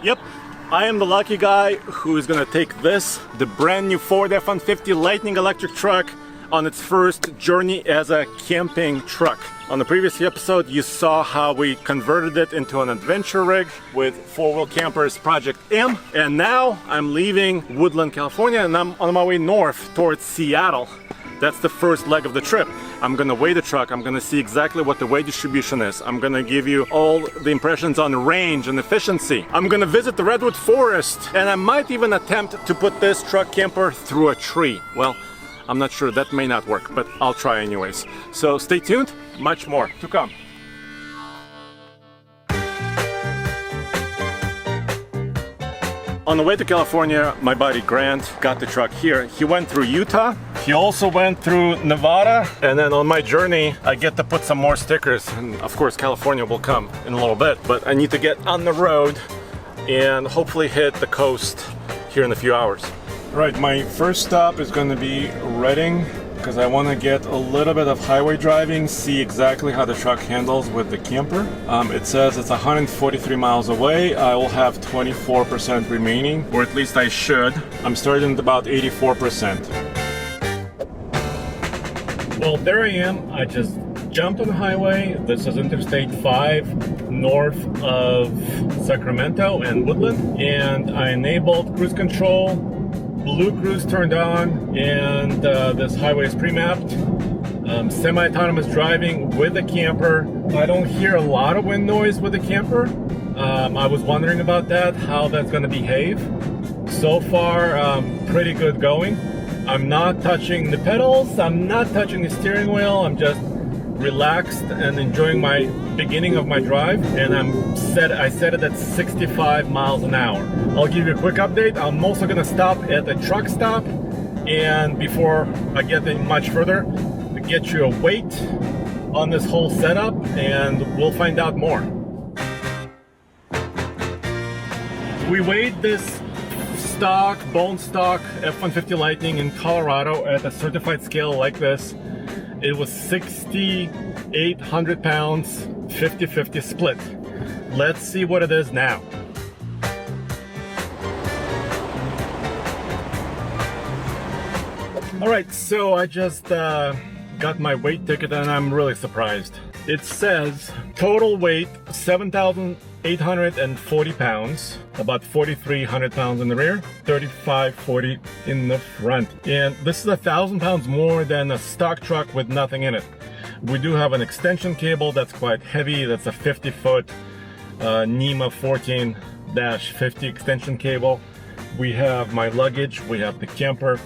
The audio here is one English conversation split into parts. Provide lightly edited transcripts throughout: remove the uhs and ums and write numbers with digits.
Yep, I am the lucky guy who is gonna take this, the brand new Ford F-150 Lightning electric truck, on its first journey as a camping truck. On the previous episode, you saw how we converted it into an adventure rig with 4-wheel campers Project M. And now I'm leaving Woodland, California, and I'm on my way north towards Seattle. That's the first leg of the trip. I'm gonna weigh the truck. I'm gonna see exactly what the weight distribution is. I'm gonna give you all the impressions on range and efficiency. I'm gonna visit the Redwood Forest, and I might even attempt to put this truck camper through a tree. Well, I'm not sure, that may not work, but I'll try anyways. So stay tuned, much more to come. On the way to California, my buddy Grant got the truck here. He went through Utah. He also went through Nevada. And then on my journey, I get to put some more stickers. And of course, California will come in a little bit, but I need to get on the road and hopefully hit the coast here in a few hours. Right, my first stop is going to be Redding, because I want to get a little bit of highway driving, see exactly how the truck handles with the camper. It says it's 143 miles away. I will have 24% remaining, or at least I should. I'm starting at about 84%. Well, there I am. I just jumped on the highway. This is Interstate 5 north of Sacramento and Woodland, and I enabled cruise control. Blue cruise turned on, and this highway is pre-mapped. Semi-autonomous driving with the camper. I don't hear a lot of wind noise with the camper. I was wondering about that, how that's going to behave. So far, pretty good going. I'm not touching the pedals. I'm not touching the steering wheel. I'm just relaxed and enjoying my beginning of my drive, and I set it at 65 miles an hour. I'll give you a quick update. I'm also gonna stop at a truck stop, and before I get much further, to get you a weight on this whole setup, and we'll find out more. We weighed this bone stock F-150 Lightning in Colorado at a certified scale like this. It was 6,800 pounds, 50-50 split. Let's see what it is now. All right, so I just got my weight ticket, and I'm really surprised. It says total weight 7,840 pounds, about 4,300 pounds in the rear, 3,540 in the front. And this is 1,000 pounds more than a stock truck with nothing in it. We do have an extension cable that's quite heavy. That's a 50-foot NEMA 14-50 extension cable. We have my luggage, we have the camper,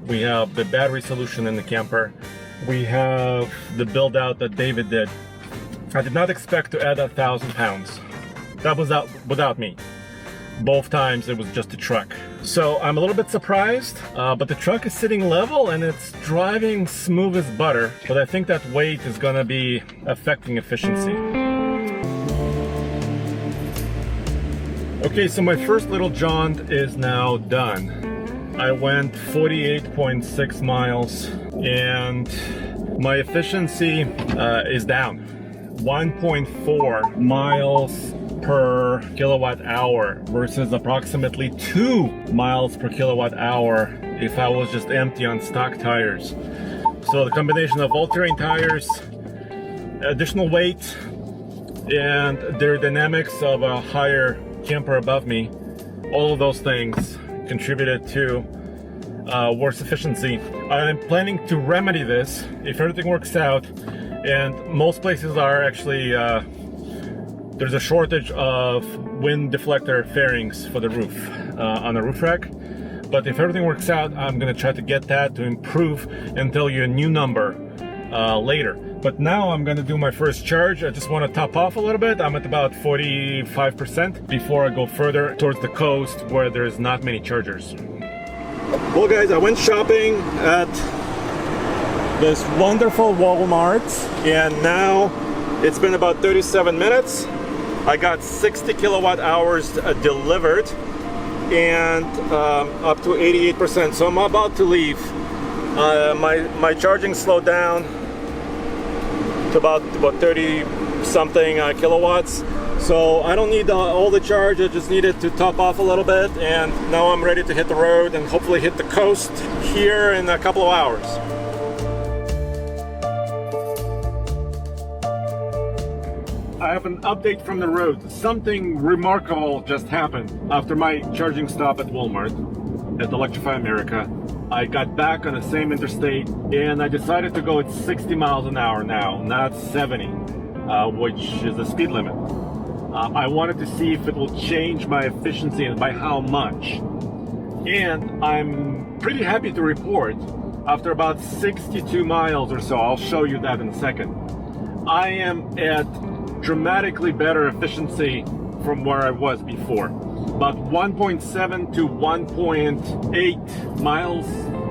we have the battery solution in the camper, we have the build out that David did. I did not expect to add 1,000 pounds. That was without me. Both times it was just a truck. So I'm a little bit surprised, but the truck is sitting level and it's driving smooth as butter. But I think that weight is gonna be affecting efficiency. Okay, so my first little jaunt is now done. I went 48.6 miles and my efficiency is down. 1.4 miles per kilowatt hour versus approximately 2 miles per kilowatt hour if I was just empty on stock tires. So the combination of all-terrain tires, additional weight, and their dynamics of a higher camper above me, all of those things contributed to worse efficiency. I'm planning to remedy this if everything works out, and most places are actually there's a shortage of wind deflector fairings for the roof on the roof rack. But if everything works out, I'm gonna try to get that to improve and tell you a new number later. But now I'm gonna do my first charge. I just want to top off a little bit. I'm at about 45% before I go further towards the coast where there's not many chargers. Well guys, I went shopping at this wonderful Walmart, and now it's been about 37 minutes. I got 60 kilowatt hours delivered and up to 88%. So I'm about to leave. My charging slowed down to about 30 something kilowatts. So I don't need all the charge, I just need it to top off a little bit, and now I'm ready to hit the road and hopefully hit the coast here in a couple of hours. I have an update from the road. Something remarkable just happened after my charging stop at Walmart at Electrify America. I got back on the same interstate and I decided to go at 60 miles an hour now, not 70, which is the speed limit. I wanted to see if it will change my efficiency and by how much. And I'm pretty happy to report, after about 62 miles or so, I'll show you that in a second, I am at dramatically better efficiency from where I was before. About 1.7 to 1.8 miles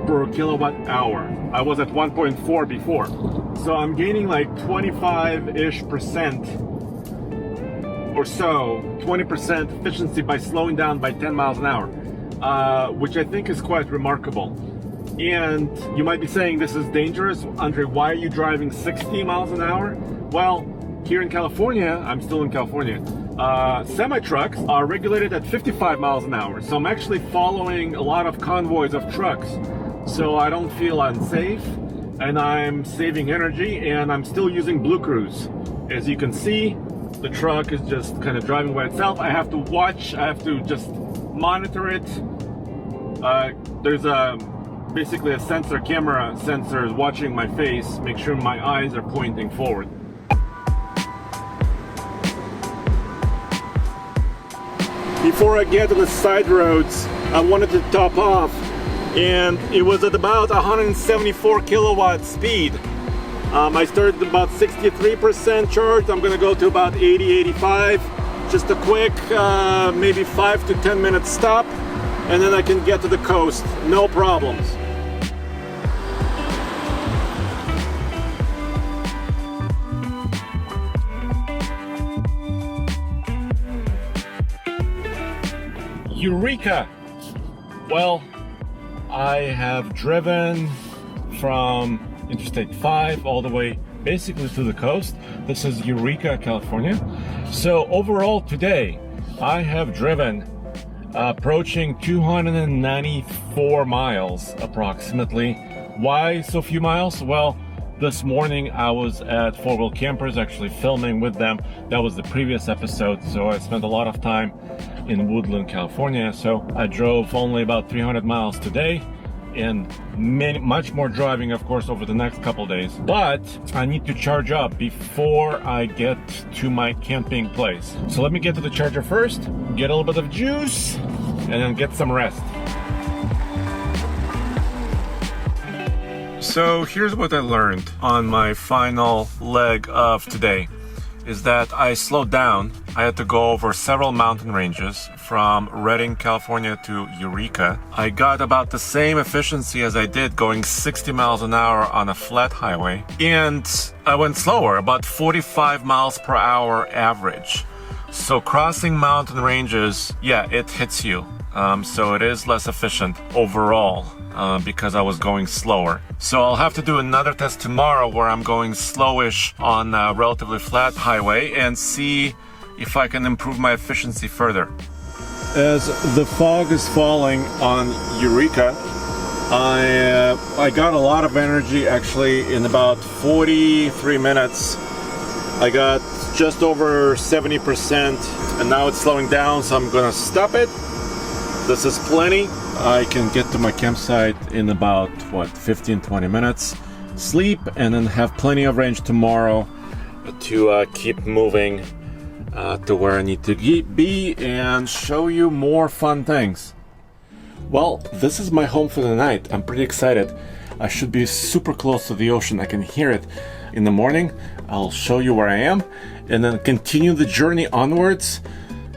per kilowatt hour. I was at 1.4 before. So I'm gaining like 25-ish% or so, 20% efficiency by slowing down by 10 miles an hour, which I think is quite remarkable. And you might be saying, this is dangerous. Andre, why are you driving 60 miles an hour? Well, here in California, I'm still in California, semi-trucks are regulated at 55 miles an hour. So I'm actually following a lot of convoys of trucks. So I don't feel unsafe, and I'm saving energy, and I'm still using Blue Cruise. As you can see, the truck is just kind of driving by itself. I have to watch, I have to just monitor it. There's basically a camera sensor is watching my face, make sure my eyes are pointing forward. Before I get to the side roads, I wanted to top off, and it was at about 174 kilowatt speed. I started about 63% charged. I'm gonna go to about 80-85. Just a quick, maybe 5 to 10 minute stop, and then I can get to the coast, no problems. Eureka! Well, I have driven from Interstate 5 all the way basically to the coast. This is Eureka, California. So overall today, I have driven approaching 294 miles approximately. Why so few miles? Well, this morning I was at Four Wheel Campers actually filming with them. That was the previous episode, so I spent a lot of time in Woodland, California. So I drove only about 300 miles today, and much more driving, of course, over the next couple days. But I need to charge up before I get to my camping place. So let me get to the charger first, get a little bit of juice, and then get some rest. So here's what I learned on my final leg of today, is that I slowed down. I had to go over several mountain ranges from Redding, California to Eureka. I got about the same efficiency as I did going 60 miles an hour on a flat highway. And I went slower, about 45 miles per hour average. So crossing mountain ranges, yeah, it hits you. So it is less efficient overall. Because I was going slower. So I'll have to do another test tomorrow where I'm going slowish on a relatively flat highway and see if I can improve my efficiency further. As the fog is falling on Eureka, I got a lot of energy actually in about 43 minutes. I got just over 70%, and now it's slowing down, so I'm gonna stop it. This is plenty. I can get to my campsite in about, 15-20 minutes, sleep, and then have plenty of range tomorrow to keep moving to where I need to be and show you more fun things. Well, this is my home for the night. I'm pretty excited. I should be super close to the ocean. I can hear it in the morning. I'll show you where I am and then continue the journey onwards.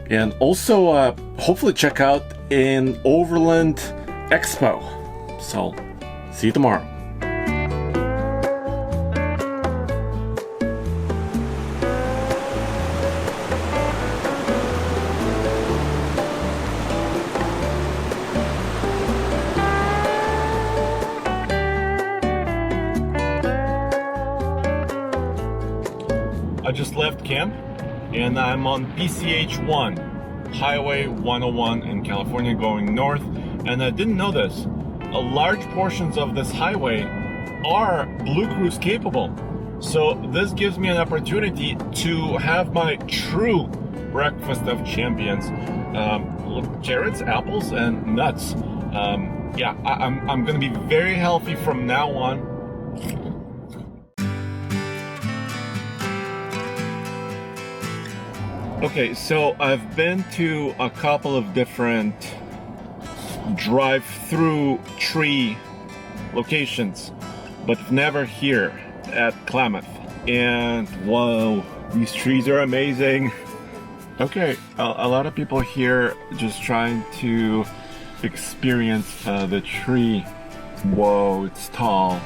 And also, hopefully check out an Overland Expo. So, see you tomorrow. I just left camp and I'm on PCH1, Highway 101 in California going north. And I didn't know this. Large portions of this highway are Blue Cruise capable. So this gives me an opportunity to have my true breakfast of champions. Carrots, apples, and nuts. Yeah, I'm gonna be very healthy from now on. Okay, so I've been to a couple of different drive-through tree locations, but never here at Klamath. And whoa, these trees are amazing. Okay, a lot of people here just trying to experience the tree. Whoa, it's tall.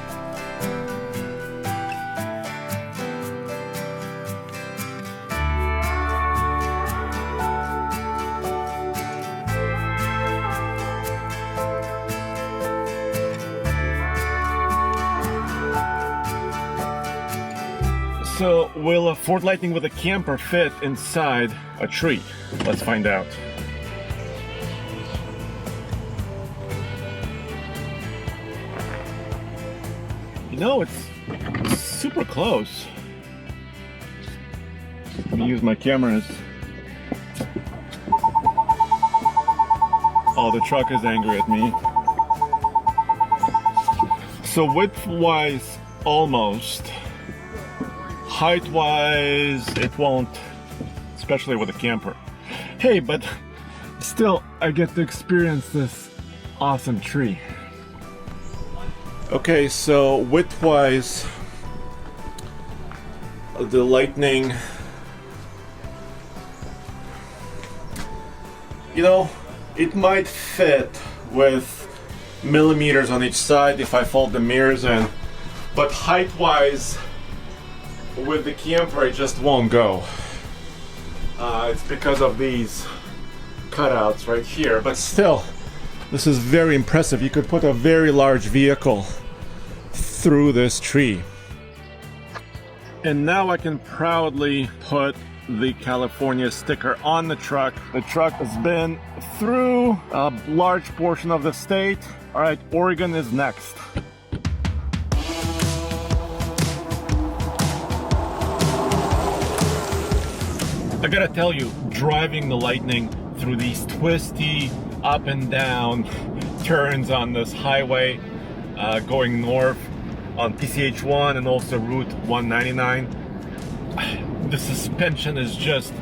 So, will a Ford Lightning with a camper fit inside a tree? Let's find out. You know, it's super close. Let me use my cameras. Oh, the truck is angry at me. So width-wise, almost. Height-wise, it won't, especially with a camper. Hey, but still, I get to experience this awesome tree. Okay, so width-wise, the Lightning, you know, it might fit with millimeters on each side if I fold the mirrors in, but height-wise, with the camper, it just won't go. It's because of these cutouts right here, but still, this is very impressive. You could put a very large vehicle through this tree. And now I can proudly put the California sticker on the truck. The truck has been through a large portion of the state. All right, Oregon is next. I gotta tell you, driving the Lightning through these twisty up and down turns on this highway going north on PCH1 and also Route 199, the suspension is just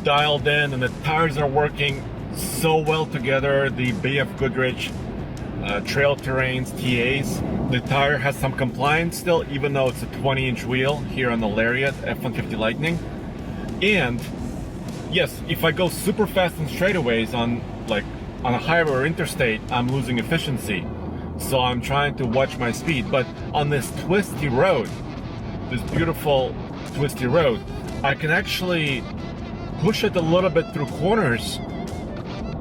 dialed in and the tires are working so well together. The Bay of Goodrich Trail Terrains TAs, the tire has some compliance still, even though it's a 20-inch wheel here on the Lariat F-150 Lightning. And yes, if I go super fast on straightaways on a highway or interstate, I'm losing efficiency. So I'm trying to watch my speed. But on this twisty road, this beautiful twisty road, I can actually push it a little bit through corners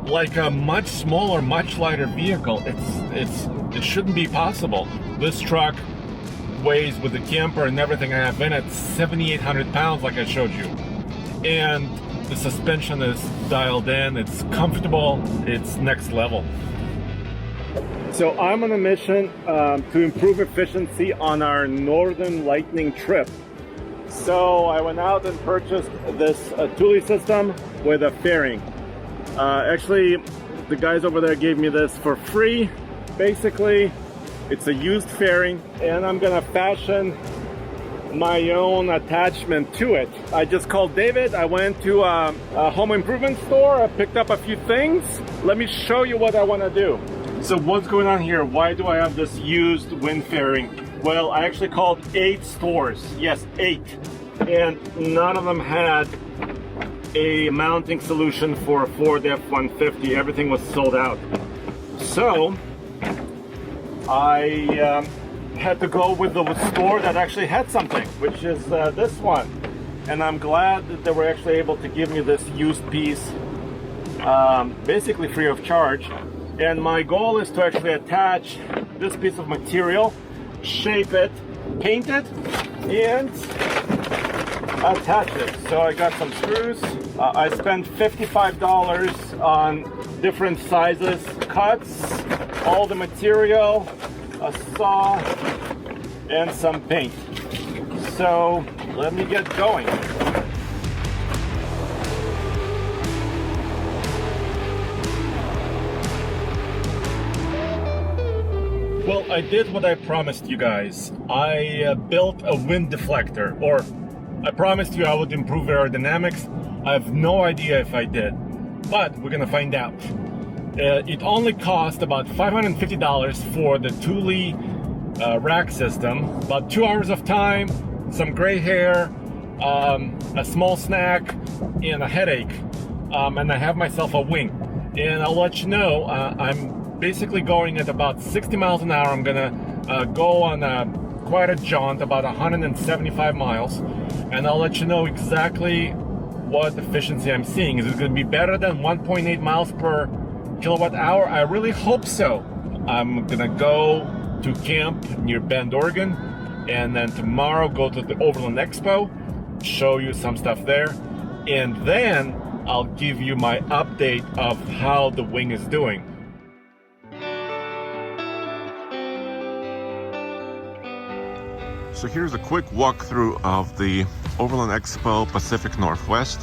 like a much smaller, much lighter vehicle. It shouldn't be possible. This truck weighs, with the camper and everything I have in it, 7,800 pounds like I showed you. And the suspension is dialed in, it's comfortable, it's next level. So I'm on a mission to improve efficiency on our Northern Lightning trip. So I went out and purchased this Thule system with a fairing. Actually, the guys over there gave me this for free. Basically, it's a used fairing, and I'm gonna fashion my own attachment to it. I just called David. I went to a home improvement store. I picked up a few things. Let me show you what I want to do. So what's going on here? Why do I have this used wind fairing? Well, I actually called 8 stores. Yes, 8. And none of them had a mounting solution for a Ford F-150. Everything was sold out. So I had to go with the store that actually had something, which is this one. And I'm glad that they were actually able to give me this used piece basically free of charge. And my goal is to actually attach this piece of material, shape it, paint it, and attach it. So I got some screws. I spent $55 on different sizes, cuts, all the material, a saw, and some paint. So let me get going. Well, I did what I promised you guys. I built a wind deflector, or I promised you I would improve aerodynamics. I have no idea if I did, but we're gonna find out. It only cost about $550 for the Thule rack system, about 2 hours of time, some gray hair, a small snack, and a headache, and I have myself a wing. And I'll let you know, I'm basically going at about 60 miles an hour. I'm gonna go on quite a jaunt, about 175 miles, and I'll let you know exactly what efficiency I'm seeing. Is it gonna be better than 1.8 miles per kilowatt hour? I really hope so. I'm gonna go to camp near Bend, Oregon, and then tomorrow go to the Overland Expo, show you some stuff there, and then I'll give you my update of how the wing is doing. So here's a quick walkthrough of the Overland Expo Pacific Northwest.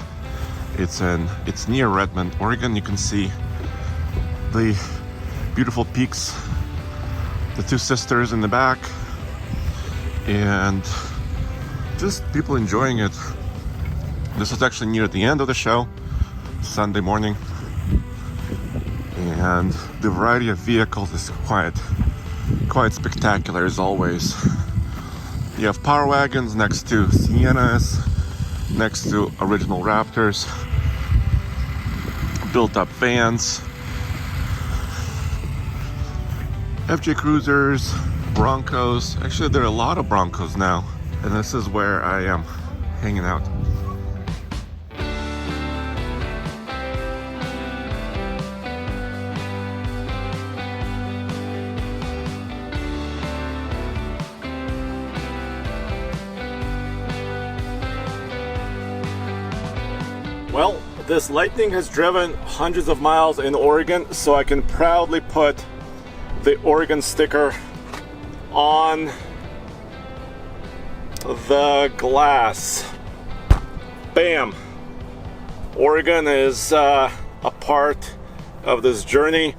It's near Redmond, Oregon. You can see the beautiful peaks, the two sisters in the back, and just people enjoying it. This is actually near the end of the show, Sunday morning, and the variety of vehicles is quite spectacular as always. You have power wagons next to Siennas, next to original Raptors, built-up vans, FJ Cruisers, Broncos. Actually, there are a lot of Broncos now, and this is where I am hanging out. Well, this Lightning has driven hundreds of miles in Oregon, so I can proudly put the Oregon sticker on the glass. Bam! Oregon is a part of this journey,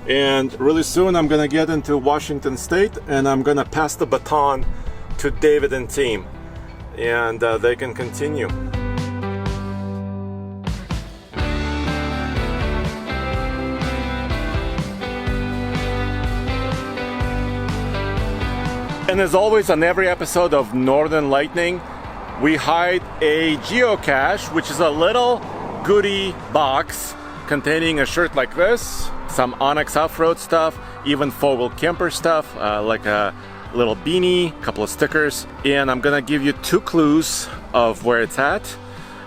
and really soon I'm gonna get into Washington State, and I'm gonna pass the baton to David and team, and they can continue. And as always, on every episode of Northern Lightning, we hide a geocache, which is a little goodie box containing a shirt like this, some Onyx off-road stuff, even four-wheel camper stuff, like a little beanie, a couple of stickers. And I'm gonna give you 2 clues of where it's at,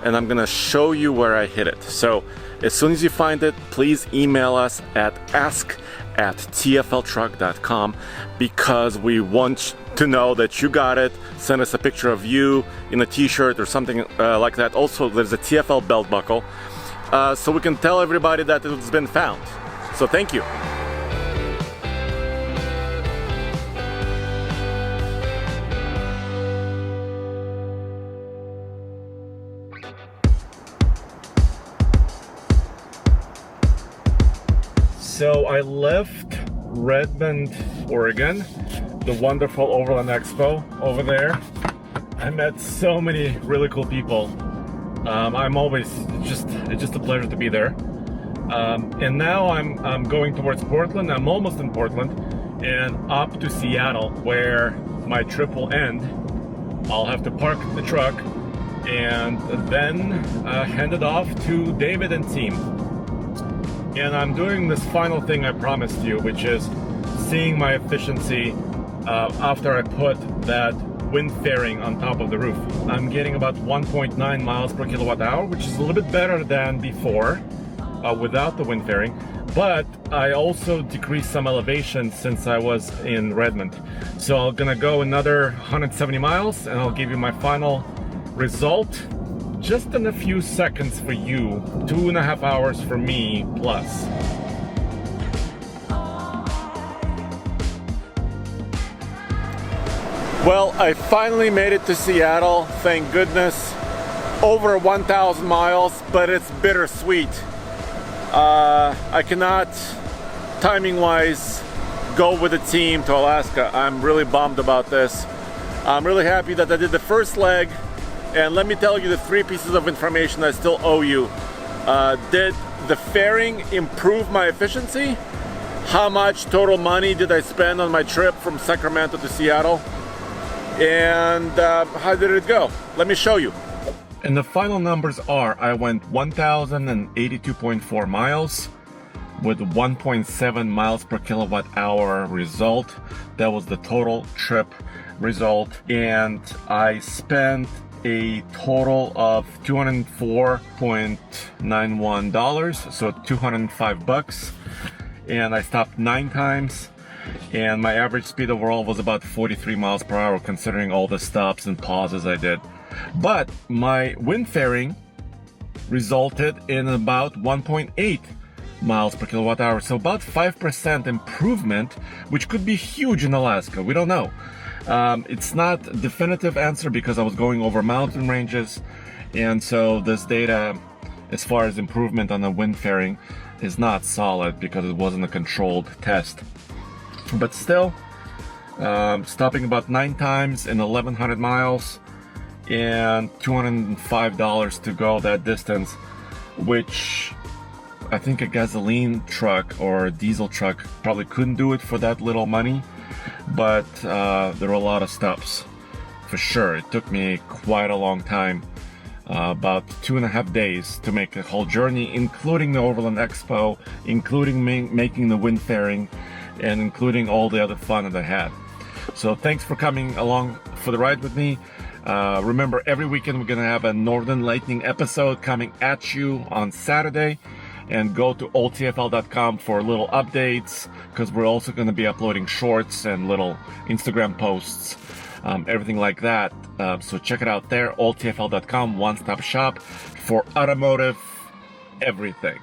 and I'm gonna show you where I hid it. So as soon as you find it, please email us at ask@tfltruck.com, because we want to know that you got it. Send us a picture of you in a t-shirt or something like that. Also, there's a TFL belt buckle, so we can tell everybody that it's been found. So thank you. So I left Redmond, Oregon, the wonderful Overland Expo over there. I met so many really cool people. It's just a pleasure to be there. And now I'm going towards Portland. I'm almost in Portland, and up to Seattle, where my trip will end. I'll have to park the truck and then hand it off to David and team. And I'm doing this final thing I promised you, which is seeing my efficiency after I put that wind fairing on top of the roof. I'm getting about 1.9 miles per kilowatt hour, which is a little bit better than before without the wind fairing. But I also decreased some elevation since I was in Redmond. So I'm gonna go another 170 miles, and I'll give you my final Result, just in a few seconds for you, 2.5 hours for me plus. Well, I finally made it to Seattle, thank goodness. Over 1,000 miles, but it's bittersweet. I cannot, timing-wise, go with the team to Alaska. I'm really bummed about this. I'm really happy that I did the first leg, and let me tell you the 3 pieces of information I still owe you. Did the faring improve my efficiency? How much total money did I spend on my trip from Sacramento to Seattle? And how did it go? Let me show you. And the final numbers are, I went 1,082.4 miles with 1.7 miles per kilowatt hour result. That was the total trip result. And I spent a total of $204.91, so $205. And I stopped 9 times. And my average speed overall was about 43 miles per hour, considering all the stops and pauses I did. But my wind faring resulted in about 1.8 miles per kilowatt hour, so about 5% improvement, which could be huge in Alaska. We don't know. It's not a definitive answer because I was going over mountain ranges, and so this data, as far as improvement on the wind faring, is not solid because it wasn't a controlled test. But still, stopping about 9 times in 1,100 miles and $205 to go that distance, which I think a gasoline truck or a diesel truck probably couldn't do it for that little money. But there were a lot of stops for sure. It took me quite a long time, about 2.5 days to make the whole journey, including the Overland Expo, including making the wind faring, and including all the other fun that I had. So thanks for coming along for the ride with me. Remember, every weekend we're gonna have a Northern Lightning episode coming at you on Saturday, and go to oldtfl.com for little updates, because we're also gonna be uploading shorts and little Instagram posts, everything like that. So check it out there, oldtfl.com, one-stop shop for automotive everything.